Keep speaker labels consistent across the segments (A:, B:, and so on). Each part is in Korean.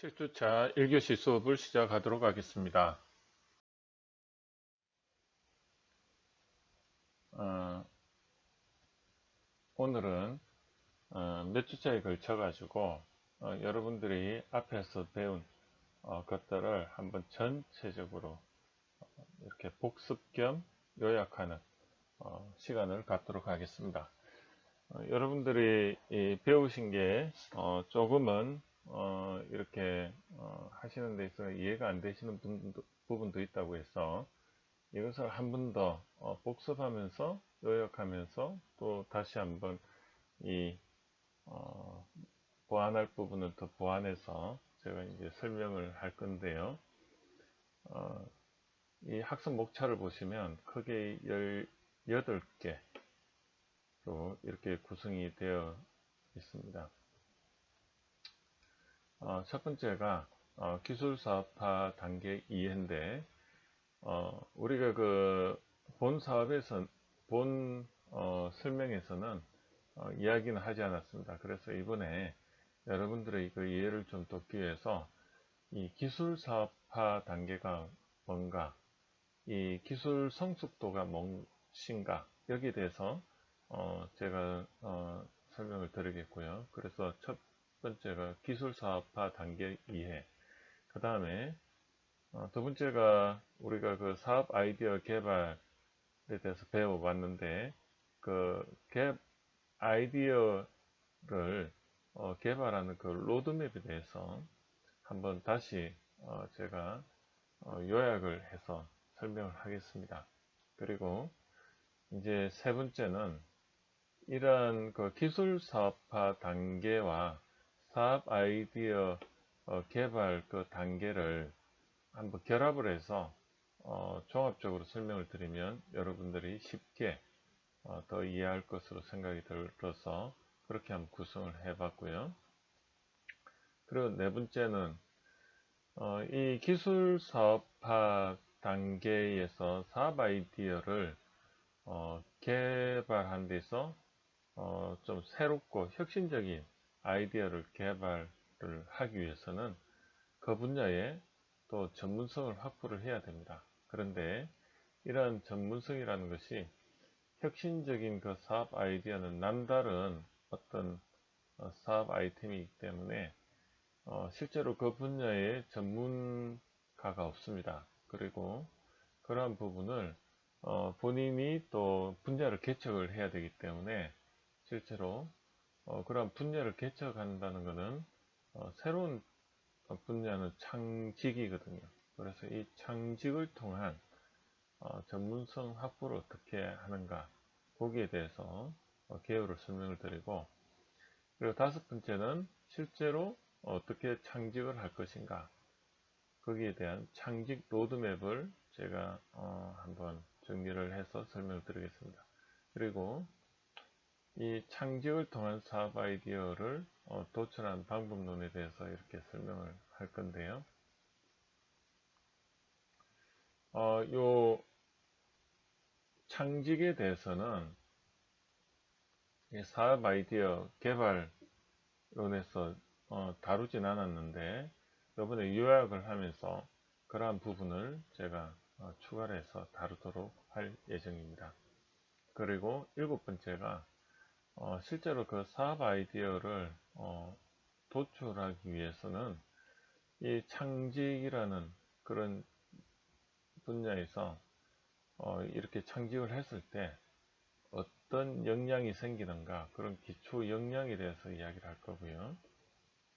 A: 7주차 1교시 수업을 시작하도록 하겠습니다. 오늘은 몇 주차에 걸쳐 가지고 여러분들이 앞에서 배운 것들을 한번 전체적으로 이렇게 복습 겸 요약하는 시간을 갖도록 하겠습니다. 여러분들이 배우신 게 조금은 이렇게 하시는 데 있어서 이해가 안 되시는 부분도 있다고 해서 이것을 한 번 더 복습하면서 요약하면서 또 다시 한번 이 보완할 부분을 더 보완해서 제가 이제 설명을 할 건데요. 이 학습 목차를 보시면 크게 18개 로 이렇게 구성이 되어 있습니다. 첫 번째가 기술사업화 단계 이해인데 우리가 그 본 사업에서 본 설명에서는 이야기는 하지 않았습니다. 그래서 이번에 여러분들의 그 이해를 좀 돕기 위해서 이 기술사업화 단계가 뭔가, 이 기술 성숙도가 무엇인가, 여기에 대해서 제가 설명을 드리겠고요. 그래서 첫 번째가 기술사업화 단계 이해, 그 다음에 두 번째가 우리가 그 사업 아이디어 개발에 대해서 배워봤는데, 그 아이디어를 개발하는 그 로드맵에 대해서 한번 다시 제가 요약을 해서 설명을 하겠습니다. 그리고 이제 세 번째는 이러한 그 기술 사업화 단계와 사업 아이디어 개발 그 단계를 한번 결합을 해서 종합적으로 설명을 드리면 여러분들이 쉽게 더 이해할 것으로 생각이 들어서 그렇게 한번 구성을 해봤고요. 그리고 네 번째는 이 기술 사업화 단계에서 사업 아이디어를 개발한 데서 좀 새롭고 혁신적인 아이디어를 개발을 하기 위해서는 그 분야에 또 전문성을 확보를 해야 됩니다. 그런데 이러한 전문성이라는 것이 혁신적인 그 사업 아이디어는 남다른 어떤 사업 아이템이기 때문에 실제로 그 분야에 전문가가 없습니다. 그리고 그러한 부분을 본인이 또 분야를 개척을 해야 되기 때문에 실제로 그러한 분야를 개척한다는 것은 새로운 분야는 창직이거든요. 그래서 이 창직을 통한 전문성 확보를 어떻게 하는가, 거기에 대해서 개요를 설명을 드리고, 그리고 다섯 번째는 실제로 어떻게 창직을 할 것인가, 거기에 대한 창직 로드맵을 제가 한번 정리를 해서 설명을 드리겠습니다. 그리고 이 창직을 통한 사업 아이디어를 도출한 방법론에 대해서 이렇게 설명을 할 건데요. 요 창직에 대해서는 이 사업 아이디어 개발론에서 다루진 않았는데, 이번에 요약을 하면서 그러한 부분을 제가 추가를 해서 다루도록 할 예정입니다. 그리고 일곱 번째가 실제로 그 사업 아이디어를 도출하기 위해서는 이 창직이라는 그런 분야에서 이렇게 창직을 했을 때 어떤 역량이 생기는가, 그런 기초 역량에 대해서 이야기를 할 거고요.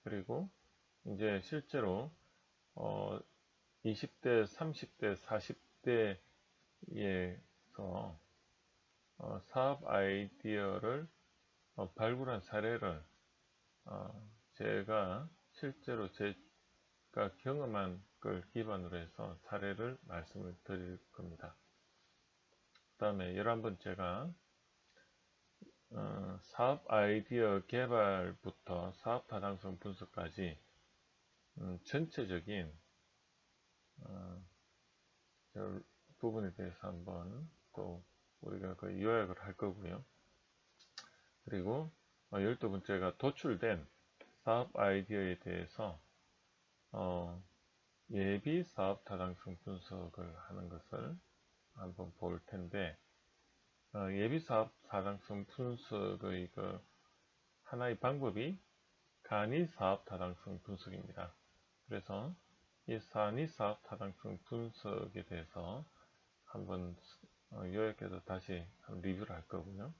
A: 그리고 이제 실제로 20대, 30대, 40대에서 사업 아이디어를 발굴한 사례를 제가 실제로 제가 경험한 걸 기반으로 해서 사례를 말씀을 드릴 겁니다. 그 다음에 11번째가 사업 아이디어 개발부터 사업 타당성 분석까지 전체적인 부분에 대해서 한번 또 우리가 그 요약을 할 거고요. 그리고 12번째가 도출된 사업 아이디어에 대해서 예비 사업 타당성 분석을 하는 것을 한번 볼 텐데, 예비 사업 타당성 분석의 그 하나의 방법이 간이 사업 타당성 분석입니다. 그래서 이 간이 사업 타당성 분석에 대해서 한번 요약해서 다시 리뷰를 할 거고요.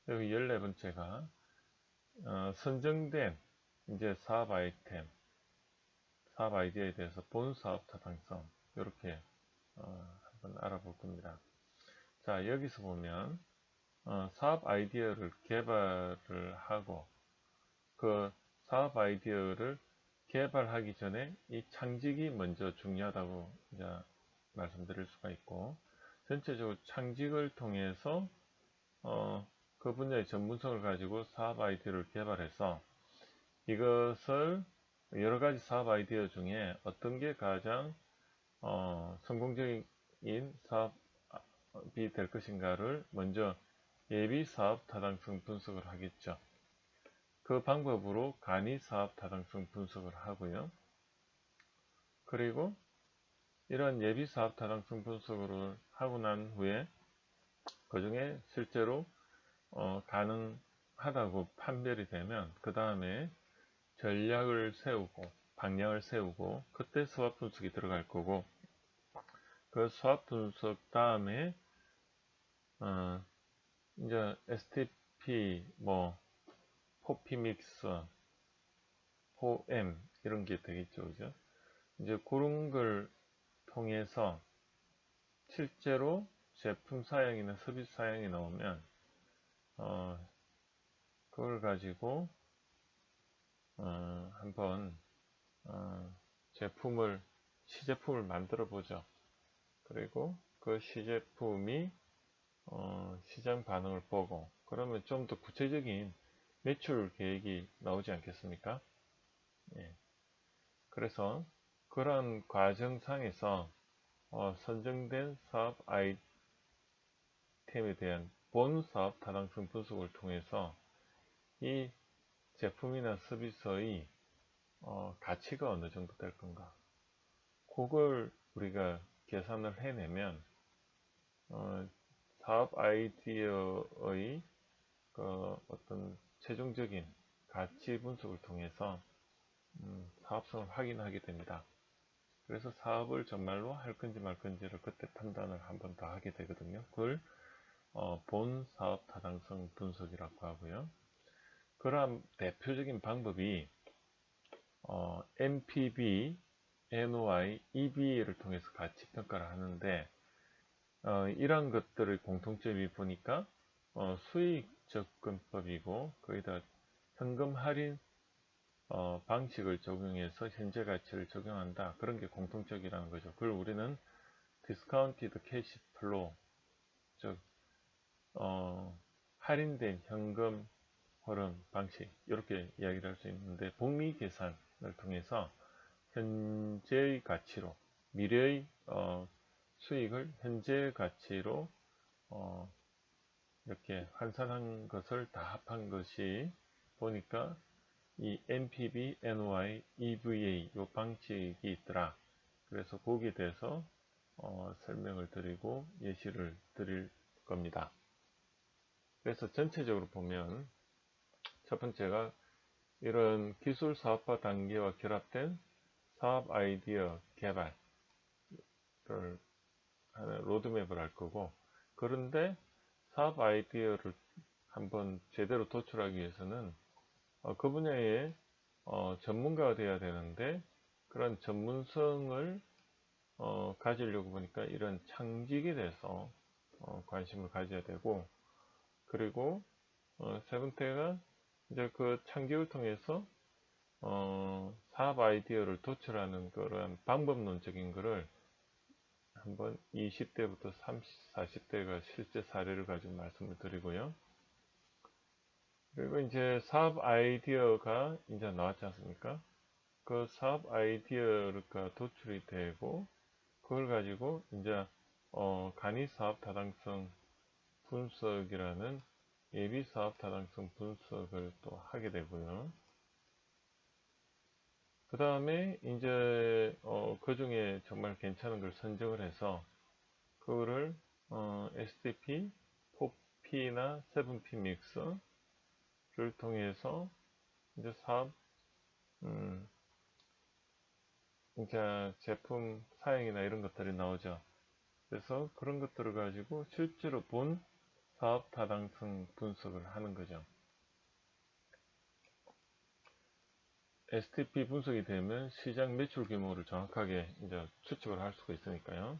A: 여기 14번째가 선정된 이제 사업 아이템, 사업 아이디어에 대해서 본 사업 타당성 이렇게 한번 알아볼 겁니다. 자, 여기서 보면 사업 아이디어를 개발을 하고 그 사업 아이디어를 개발하기 전에 이 창직이 먼저 중요하다고 이제 말씀드릴 수가 있고, 전체적으로 창직을 통해서 그 분야의 전문성을 가지고 사업 아이디어를 개발해서 이것을 여러 가지 사업 아이디어 중에 어떤 게 가장 성공적인 사업이 될 것인가를 먼저 예비 사업 타당성 분석을 하겠죠. 그 방법으로 간이 사업 타당성 분석을 하고요. 그리고 이런 예비 사업 타당성 분석을 하고 난 후에 그 중에 실제로 가능하다고 판별이 되면 그 다음에 전략을 세우고 방향을 세우고 그때 수합 분석이 들어갈 거고, 그 수합 분석 다음에 이제 STP 포피믹스, 포엠 이런 게 되겠죠, 그죠? 이제 그런 걸 통해서 실제로 제품 사양이나 서비스 사양이 나오면 그걸 가지고 한번 시제품을 만들어 보죠. 그리고 그 시제품이 시장 반응을 보고 그러면 좀 더 구체적인 매출 계획이 나오지 않겠습니까? 예. 그래서 그런 과정상에서 선정된 사업 아이템에 대한 본 사업 타당성 분석을 통해서 이 제품이나 서비스의 가치가 어느 정도 될 건가, 그걸 우리가 계산을 해내면 사업 아이디어의 어떤 최종적인 가치 분석을 통해서 사업성을 확인하게 됩니다. 그래서 사업을 정말로 할 건지 말 건지를 그때 판단을 한 번 더 하게 되거든요. 그걸 본 사업 타당성 분석이라고 하고요. 그러한 대표적인 방법이 NPV, NOI, EV를 통해서 가치 평가를 하는데, 이러한 것들의 공통점이 보니까 수익 접근법이고 거기다 현금 할인 방식을 적용해서 현재 가치를 적용한다, 그런 게 공통적이라는 거죠. 그걸 우리는 디스카운티드 캐시 플로우, 즉 할인된 현금 흐름 방식, 이렇게 이야기를 할 수 있는데, 복리 계산을 통해서 현재의 가치로 미래의 수익을 현재 가치로 이렇게 환산한 것을 다 합한 것이 보니까 이 NPV, NOI, EVA 이 방식이 있더라. 그래서 거기에 대해서 설명을 드리고 예시를 드릴 겁니다. 그래서 전체적으로 보면 첫 번째가 이런 기술 사업화 단계와 결합된 사업 아이디어 개발을 하는 로드맵을 할 거고, 그런데 사업 아이디어를 한번 제대로 도출하기 위해서는 그 분야의 전문가가 되어야 되는데, 그런 전문성을 가지려고 보니까 이런 창직에 대해서 관심을 가져야 되고, 그리고 세 번째가 이제 그 창직을 통해서 사업 아이디어를 도출하는 그런 방법론적인 거를 한번 20대부터 30, 40대가 실제 사례를 가지고 말씀을 드리고요. 그리고 이제 사업 아이디어가 이제 나왔지 않습니까? 그 사업 아이디어가 도출이 되고 그걸 가지고 이제 간이 사업 타당성 분석이라는 예비 사업 타당성 분석을 또 하게 되고요. 그 다음에 이제 그 중에 정말 괜찮은 걸 선정을 해서 그거를 SDP 4P나 7P 믹스를 통해서 이제 사업 이제 제품 사양이나 이런 것들이 나오죠. 그래서 그런 것들을 가지고 실제로 본 사업 타당성 분석을 하는 거죠. STP 분석이 되면 시장 매출 규모를 정확하게 이제 추측을 할 수가 있으니까요.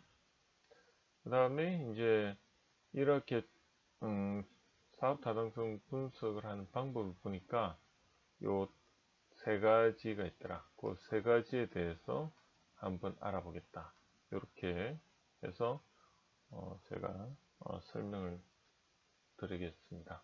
A: 그 다음에 이제 이렇게 사업 타당성 분석을 하는 방법을 보니까 요 세 가지가 있더라. 그 세 가지에 대해서 한번 알아보겠다. 이렇게 해서 제가 설명을 드리겠습니다.